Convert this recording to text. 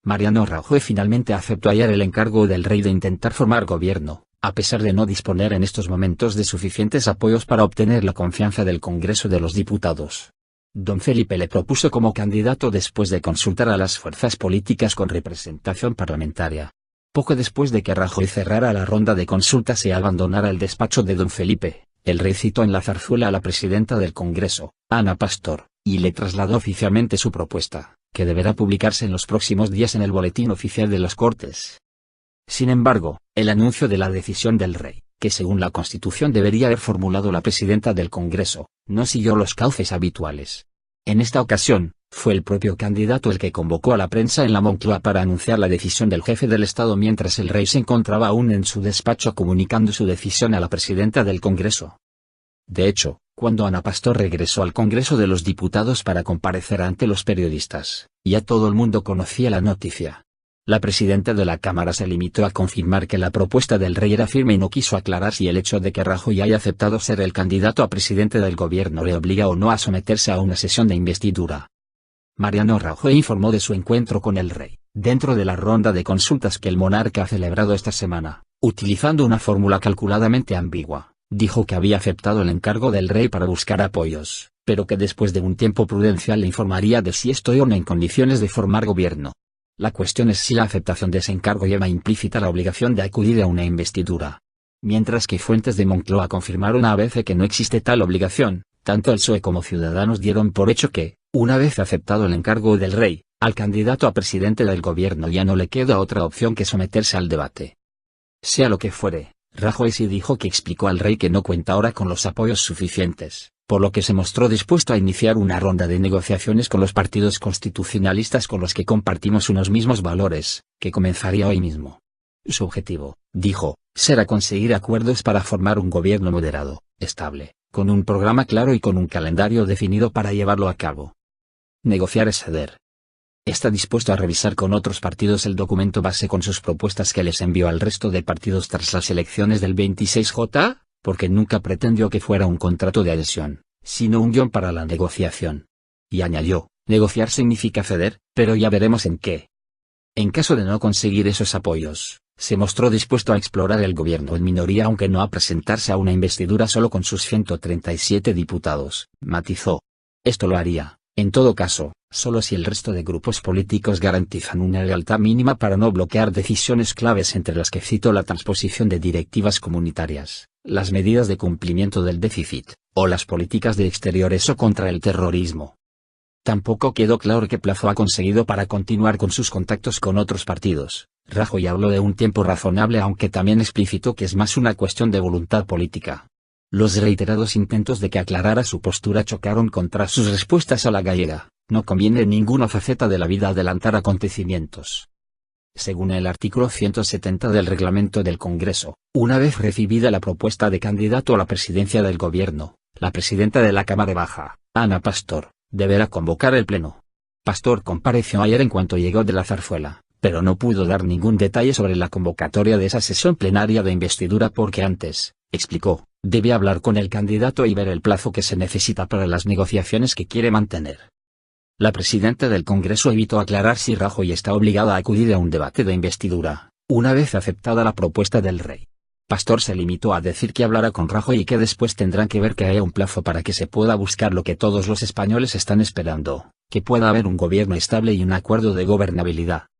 Mariano Rajoy finalmente aceptó ayer el encargo del rey de intentar formar gobierno, a pesar de no disponer en estos momentos de suficientes apoyos para obtener la confianza del Congreso de los Diputados. Don Felipe le propuso como candidato después de consultar a las fuerzas políticas con representación parlamentaria. Poco después de que Rajoy cerrara la ronda de consultas y abandonara el despacho de don Felipe, el rey citó en la zarzuela a la presidenta del Congreso, Ana Pastor, y le trasladó oficialmente su propuesta, que deberá publicarse en los próximos días en el Boletín Oficial de las Cortes. Sin embargo, el anuncio de la decisión del rey, que según la Constitución debería haber formulado la presidenta del Congreso, no siguió los cauces habituales. En esta ocasión, fue el propio candidato el que convocó a la prensa en la Moncloa para anunciar la decisión del jefe del Estado mientras el rey se encontraba aún en su despacho comunicando su decisión a la presidenta del Congreso. De hecho, cuando Ana Pastor regresó al Congreso de los Diputados para comparecer ante los periodistas, ya todo el mundo conocía la noticia. La presidenta de la Cámara se limitó a confirmar que la propuesta del rey era firme y no quiso aclarar si el hecho de que Rajoy haya aceptado ser el candidato a presidente del gobierno le obliga o no a someterse a una sesión de investidura. Mariano Rajoy informó de su encuentro con el rey, dentro de la ronda de consultas que el monarca ha celebrado esta semana, utilizando una fórmula calculadamente ambigua. Dijo que había aceptado el encargo del rey para buscar apoyos, pero que después de un tiempo prudencial le informaría de si estoy o no en condiciones de formar gobierno. La cuestión es si la aceptación de ese encargo lleva implícita la obligación de acudir a una investidura. Mientras que fuentes de Moncloa confirmaron a ABC que no existe tal obligación, tanto el PSOE como Ciudadanos dieron por hecho que, una vez aceptado el encargo del rey, al candidato a presidente del gobierno ya no le queda otra opción que someterse al debate. Sea lo que fuere, Rajoy sí dijo que explicó al rey que no cuenta ahora con los apoyos suficientes, por lo que se mostró dispuesto a iniciar una ronda de negociaciones con los partidos constitucionalistas con los que compartimos unos mismos valores, que comenzaría hoy mismo. Su objetivo, dijo, será conseguir acuerdos para formar un gobierno moderado, estable, con un programa claro y con un calendario definido para llevarlo a cabo. Negociar es ceder. Está dispuesto a revisar con otros partidos el documento base con sus propuestas que les envió al resto de partidos tras las elecciones del 26J, porque nunca pretendió que fuera un contrato de adhesión, sino un guión para la negociación. Y añadió, negociar significa ceder, pero ya veremos en qué. En caso de no conseguir esos apoyos, se mostró dispuesto a explorar el gobierno en minoría aunque no a presentarse a una investidura solo con sus 137 diputados, matizó. Esto lo haría, en todo caso, solo si el resto de grupos políticos garantizan una lealtad mínima para no bloquear decisiones claves entre las que citó la transposición de directivas comunitarias, las medidas de cumplimiento del déficit, o las políticas de exteriores o contra el terrorismo. Tampoco quedó claro qué plazo ha conseguido para continuar con sus contactos con otros partidos. Rajoy habló de un tiempo razonable aunque también explicitó que es más una cuestión de voluntad política. Los reiterados intentos de que aclarara su postura chocaron contra sus respuestas a la gallega. No conviene en ninguna faceta de la vida adelantar acontecimientos. Según el artículo 170 del reglamento del Congreso, una vez recibida la propuesta de candidato a la presidencia del gobierno, la presidenta de la Cámara Baja, Ana Pastor, deberá convocar el pleno. Pastor compareció ayer en cuanto llegó de la zarzuela, pero no pudo dar ningún detalle sobre la convocatoria de esa sesión plenaria de investidura porque antes, explicó, debe hablar con el candidato y ver el plazo que se necesita para las negociaciones que quiere mantener. La presidenta del Congreso evitó aclarar si Rajoy está obligada a acudir a un debate de investidura, una vez aceptada la propuesta del rey. Pastor se limitó a decir que hablará con Rajoy y que después tendrán que ver que haya un plazo para que se pueda buscar lo que todos los españoles están esperando, que pueda haber un gobierno estable y un acuerdo de gobernabilidad.